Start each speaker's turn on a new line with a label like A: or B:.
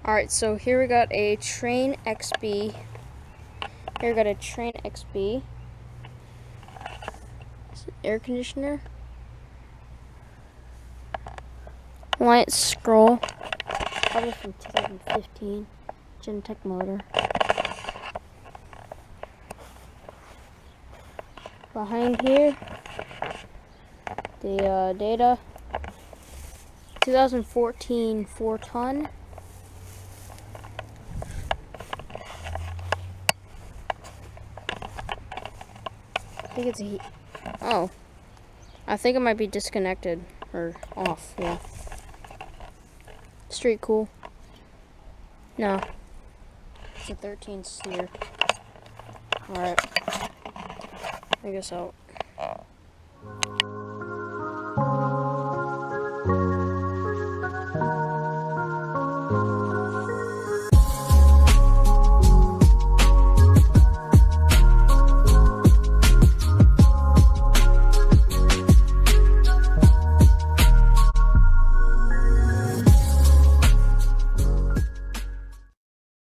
A: Alright, so here we got a Trane XB. Here we got a Trane XB. It's an air conditioner. Light scroll. Probably from 2015. Genetech motor. Behind here, the data. 2014 4-ton. I think it's a oh. I think it might be disconnected or off, yeah. Street cool. No. It's a 13 seer. Alright. I guess out.